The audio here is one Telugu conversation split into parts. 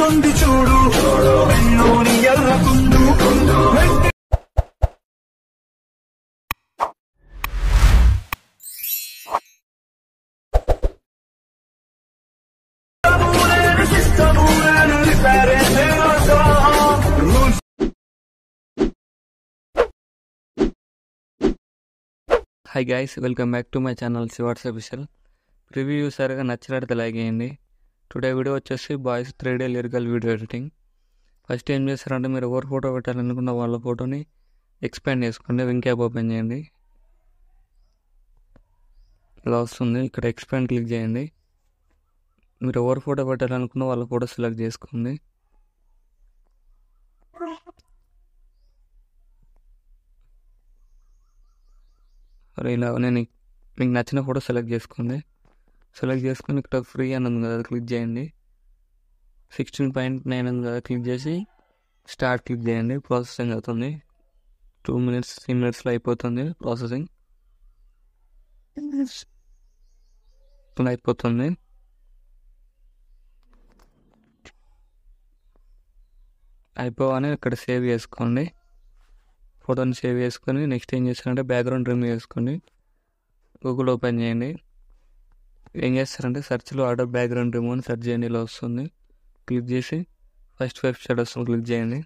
వస్తుంది చూడు వెల్లోని ఎర్రకుండు Hi guys, welcome back to my channel Sivarts Official. Preview చూసారుగా నచ్చినట్టు లైక్ చేయండి. టుడే వీడియో వచ్చేసి boys 3D lyrical video editing. First ఏం చేస్తారంటే మీరు ఎవరు ఫోటో పెట్టాలనుకున్న వాళ్ళ ఫోటోని ఎక్స్పాండ్ చేసుకోండి. వింక్ యాప్ ఓపెన్ చేయండి. ఇలా వస్తుంది. ఇక్కడ ఎక్స్పాండ్ క్లిక్ చేయండి. మీరు ఎవరు ఫోటో పెట్టాలనుకున్న వాళ్ళ ఫోటో సెలెక్ట్ చేసుకోండి. ఇలా నేను మీకు నచ్చిన ఫోటో సెలెక్ట్ చేసుకోండి. సెలెక్ట్ చేసుకొని ఇక్కడ ఫ్రీ అని ఉంది కదా క్లిక్ చేయండి. 16.9 ఉంది కదా క్లిక్ చేసి స్టార్ట్ క్లిక్ చేయండి. ప్రాసెసింగ్ అవుతుంది. 2 minutes 3 minutesలో అయిపోతుంది ప్రాసెసింగ్. అయిపోతుంది. అయిపోగానే ఇక్కడ సేవ్ చేసుకోండి. ఫోటోని సేవ్ చేసుకొని నెక్స్ట్ ఏం చేస్తారంటే బ్యాక్గ్రౌండ్ రిమూవ్ చేసుకోండి. గూగుల్ ఓపెన్ చేయండి. ఏం చేస్తారంటే సెర్చ్లో ఆర్డర్ బ్యాక్గ్రౌండ్ రిమూవ్ అని సెర్చ్ చేయండి. ఇలా వస్తుంది. క్లిక్ చేసి ఫస్ట్ వెబ్సైట్ వస్తుంది క్లిక్ చేయండి.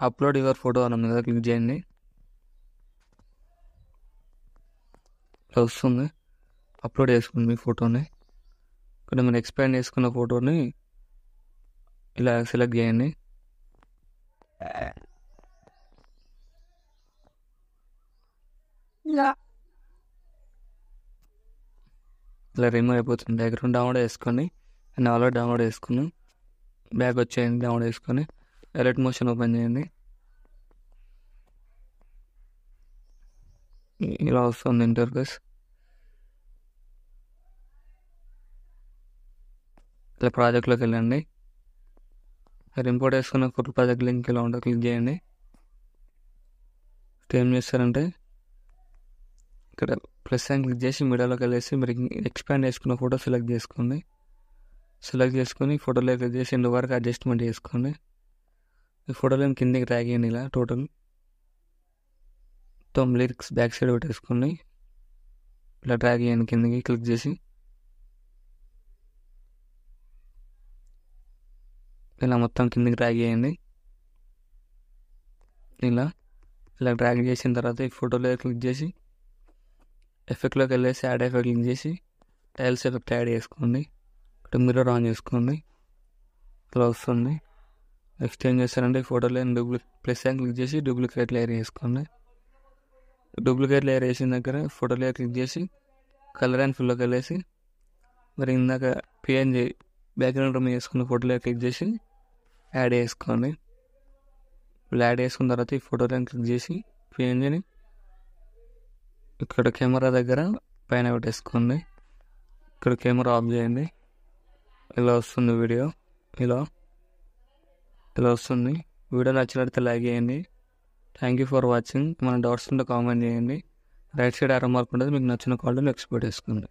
అప్లోడ్ యువర్ ఫోటో అని ఉంది కదా క్లిక్ చేయండి. ఇలా వస్తుంది. అప్లోడ్ చేసుకోండి మీ ఫోటోని. ఇక్కడ మీరు ఎక్స్పాండ్ చేసుకున్న ఫోటోని ఇలా సెలెక్ట్ చేయండి. ఇలా రిమూవ్ అయిపోతుంది. బ్యాక్గ్రౌండ్ డౌన్లోడ్ చేసుకొని నేను ఆల్రెడీ డౌన్లోడ్ చేసుకున్నాను. బ్యాక్ వచ్చేయండి. డౌన్లోడ్ చేసుకొని ఎలర్ట్ మోషన్ ఓపెన్ చేయండి. ఇలా వస్తుంది ఇంటర్ఫేస్. ఇలా ప్రాజెక్ట్లోకి వెళ్ళండి. మీరు ఇంపోర్ట్ చేసుకున్న ఫోటో ప్రాజెక్ట్ లింక్ ఇలా ఉంటుంది క్లిక్ చేయండి. ఏం చేస్తారంటే ఇక్కడ ప్లస్ అని క్లిక్ చేసి మీడియాలోకి వెళ్ళేసి మీరు ఎక్స్పాండ్ చేసుకున్న ఫోటో సెలెక్ట్ చేసుకోండి. సెలెక్ట్ చేసుకొని ఫోటోలో క్లిక్ చేసి ఎండ్ వరకు అడ్జస్ట్మెంట్ చేసుకోండి. ఈ ఫోటోలో కిందికి డ్రాగ్ చేయండి. ఇలా టోటల్ మొత్తం లిరిక్స్ బ్యాక్ సైడ్ పెట్టేసుకోండి. ఇలా డ్రాగ్ చేయండి కిందికి క్లిక్ చేసి. ఇలా మొత్తం కిందికి డ్రాగ్ చేయండి. ఇలా డ్రాగ్ చేసిన తర్వాత ఈ ఫోటోలో క్లిక్ చేసి ఎఫెక్ట్లోకి వెళ్ళేసి యాడ్ ఎఫెక్ట్ క్లిక్ చేసి టైల్స్ ఎఫెక్ట్ యాడ్ చేసుకోండి. ఇక్కడ మిర్రర్ ఆన్ చేసుకోండి. ఇలా వస్తుంది. నెక్స్ట్ ఏం చేస్తారంటే ఫోటోలో ప్లస్ అని క్లిక్ చేసి డూప్లికేట్ లేయర్ వేసుకోండి. డూప్లికేట్ లేయర్ వేసిన దగ్గర ఫోటో లేయర్ క్లిక్ చేసి కలర్ అండ్ ఫిల్లోకి వెళ్ళేసి మరి ఇందాక పిఎన్జీ బ్యాక్గ్రౌండ్ రూమ్ వేసుకున్న ఫోటో లేయర్ క్లిక్ చేసి యాడ్ చేసుకోండి. ఇలా యాడ్ చేసుకున్న తర్వాత ఈ ఫోటో లేయర్ క్లిక్ చేసి పిఎన్జీని ఇక్కడ కెమెరా దగ్గర పైన పెట్టేసుకోండి. ఇక్కడ కెమెరా ఆఫ్ చేయండి. ఇలా వస్తుంది వీడియో. ఇలా వస్తుంది. వీడియో నచ్చినట్లయితే లైక్ చేయండి. Thank you for watching. మన డౌట్స్ ఉంటే కామెంట్ చేయండి. రైట్ సైడ్ ఆరో మార్క్ ఉంటుంది. మీకు నచ్చిన కాల్లో ఎక్స్పోర్ట్ చేసుకోండి.